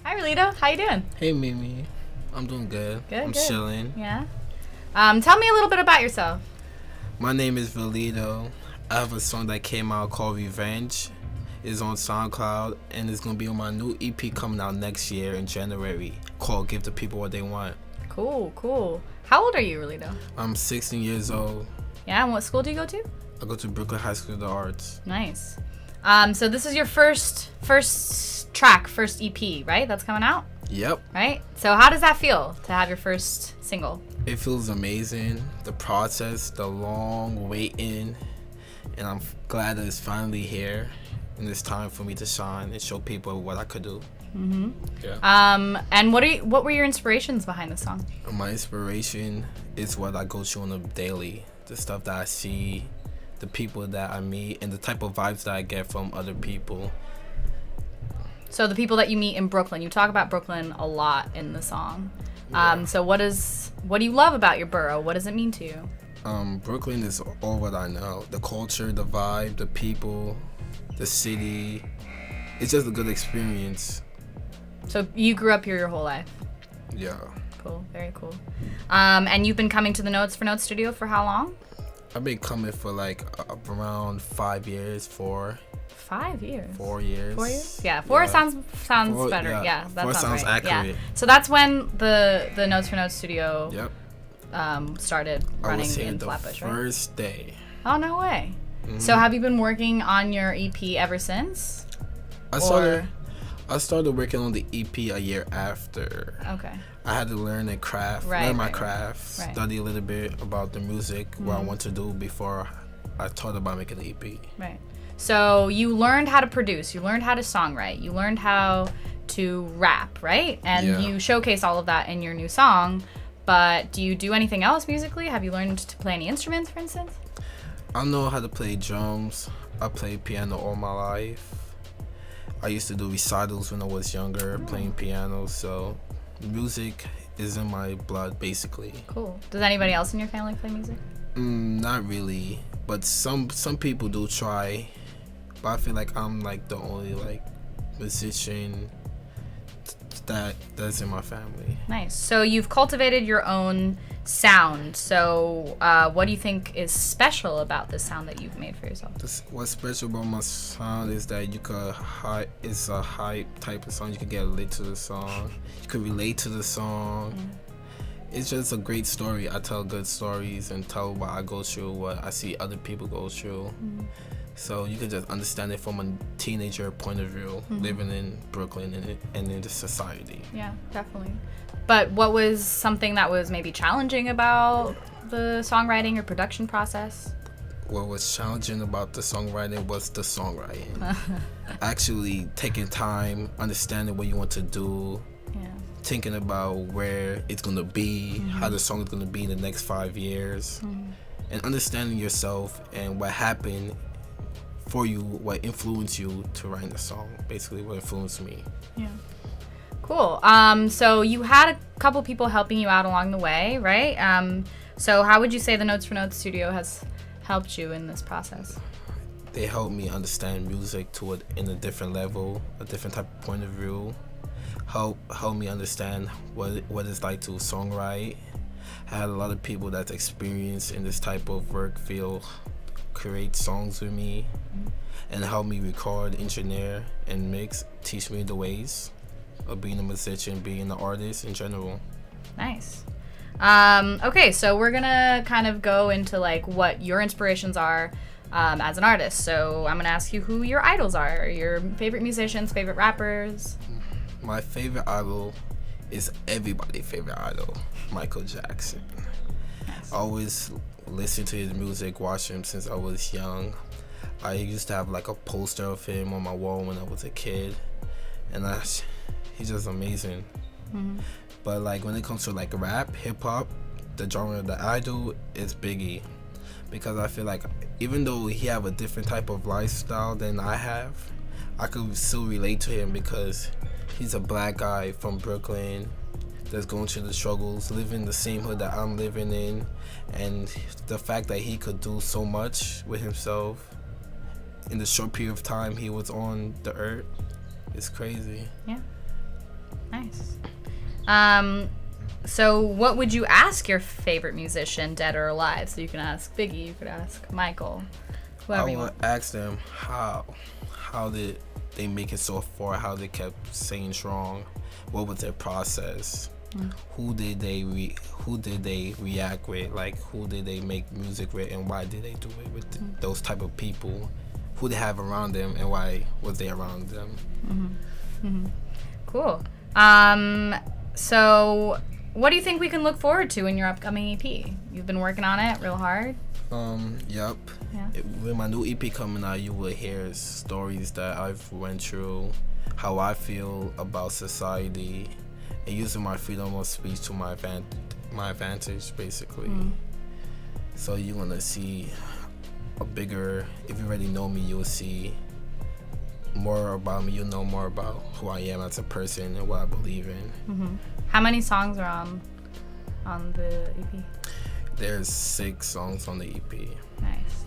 Hi, Rahletho. How you doing? Hey, Mimi. I'm doing good. I'm chilling. Yeah. Tell me a little bit about yourself. My name is Rahletho. I have a song that came out called Revenge. It's on SoundCloud, and it's going to be on my new EP coming out next year in January called Give the People What They Want. Cool. How old are you, Rahletho? I'm 16 years old. Yeah, and what school do you go to? I go to Brooklyn High School of the Arts. Nice. So this is your first track, first EP, right? That's coming out? Yep. Right? So how does that feel to have your first single? It feels amazing. The process, the long waiting, and I'm glad that it's finally here. And it's time for me to shine and show people what I could do. Mm-hmm. Yeah. And what were your inspirations behind the song? My inspiration is what I go through on a daily. The stuff that I see, the people that I meet, and the type of vibes that I get from other people. So the people that you meet in Brooklyn, you talk about Brooklyn a lot in the song. Yeah. So what do you love about your borough? What does it mean to you? Brooklyn is all what I know. The culture, the vibe, the people, the city. It's just a good experience. So you grew up here your whole life? Yeah. Cool, very cool. And you've been coming to the Notes for Notes studio for how long? I've been coming for around 5 years, 4. 5 years? 4 years. 4 years? Yeah, four sounds Four, better. Yeah, that four sounds right. accurate. Yeah. So that's when the Notes for Notes studio started I running was here in the Flatbush, right? first day. Oh, no way. Mm-hmm. So have you been working on your EP ever since? I started working on the EP a year after. Okay. I had to learn my craft, study a little bit about the music, what I want to do before I thought about making the EP. Right. So you learned how to produce, you learned how to songwrite, you learned how to rap, right? And you showcase all of that in your new song. But do you do anything else musically? Have you learned to play any instruments, for instance? I know how to play drums. I played piano all my life. I used to do recitals when I was younger, playing piano. So music is in my blood, basically. Cool. Does anybody else in your family play music? Not really, but some people do try. But I feel like I'm the only musician that's in my family. Nice. So you've cultivated your own sound. So what do you think is special about the sound that you've made for yourself? What's special about my sound is that it's a hype type of song. You can get lit to the song. You can relate to the song. It's just a great story. I tell good stories and tell what I go through, what I see other people go through. So you can just understand it from a teenager point of view, living in Brooklyn and in the society. Yeah, definitely. But what was something that was maybe challenging about the songwriting or production process? What was challenging about the songwriting was the songwriting. Actually taking time, understanding what you want to do, thinking about where it's going to be, how the song is going to be in the next 5 years, and understanding yourself and what happened for you, what influenced you to write the song, basically what influenced me. Yeah. Cool. So you had a couple people helping you out along the way, right? So how would you say the Notes for Notes studio has helped you in this process? They helped me understand music in a different level, a different type of point of view. Help me understand what it's like to songwrite. I had a lot of people that's experienced in this type of work field create songs with me and help me record, engineer, and mix, teach me the ways of being a musician, being an artist in general. Nice. Okay, so we're gonna kind of go into what your inspirations are as an artist. So I'm gonna ask you who your idols are, your favorite musicians, favorite rappers. My favorite idol is everybody's favorite idol, Michael Jackson. Nice. I always listen to his music, watch him since I was young. I used to have a poster of him on my wall when I was a kid, and he's just amazing. But when it comes to rap, hip hop, the genre that I do is Biggie, because I feel even though he have a different type of lifestyle than I have, I could still relate to him because he's a black guy from Brooklyn that's going through the struggles, living the same hood that I'm living in, and the fact that he could do so much with himself in the short period of time he was on the earth is crazy. Yeah. Nice. So what would you ask your favorite musician, dead or alive? So you can ask Biggie, you could ask Michael, whoever you I want. would ask them how did they make it so far? How they kept staying strong? What was their process? Who did they react with? Like, who did they make music with, and why did they do it with those type of people? Who they have around them, and why was they around them? Cool. So what do you think we can look forward to in your upcoming EP? You've been working on it real hard. Yep. Yeah. With my new EP coming out, you will hear stories that I've went through, how I feel about society, and using my freedom of speech to my advantage, basically. So you're gonna see a bigger. If you already know me, you'll see more about me. You'll know more about who I am as a person and what I believe in. How many songs are on the EP? There's 6 songs on the EP. Nice.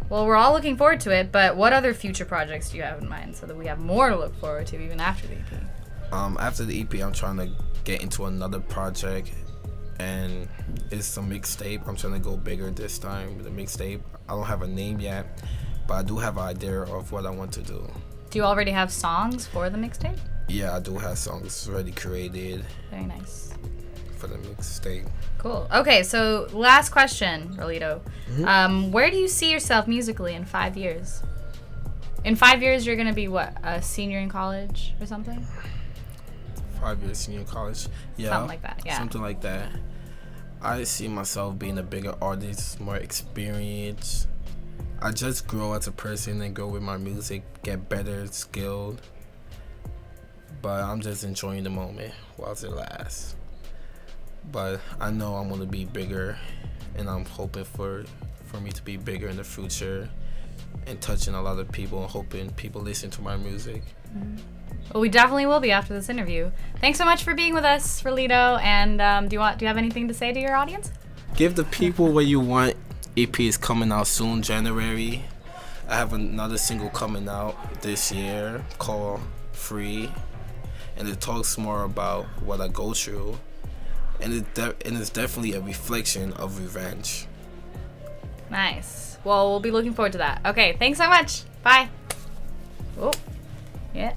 Well, we're all looking forward to it, but what other future projects do you have in mind so that we have more to look forward to even after the EP? After the EP, I'm trying to get into another project, and it's a mixtape. I'm trying to go bigger this time with a mixtape. I don't have a name yet, but I do have an idea of what I want to do. Do you already have songs for the mixtape? Yeah, I do have songs already created. Very nice. For the mixtape. Cool. Okay, so last question, Rahletho. Where do you see yourself musically in 5 years? In 5 years, you're going to be what, a senior in college or something? 5 years senior in college. Yeah. Something like that, yeah. Something like that. I see myself being a bigger artist, more experience. I just grow as a person and grow with my music, get better, skilled. But I'm just enjoying the moment whilst it lasts. But I know I'm going to be bigger, and I'm hoping for me to be bigger in the future and touching a lot of people and hoping people listen to my music. Well, we definitely will be after this interview. Thanks so much for being with us, Rahletho. And do you have anything to say to your audience? Give the people what you want. EP is coming out soon, January. I have another single coming out this year called Free, and it talks more about what I go through, and it's definitely a reflection of revenge. Nice. Well, we'll be looking forward to that. Okay, thanks so much. Bye. Oh, yeah.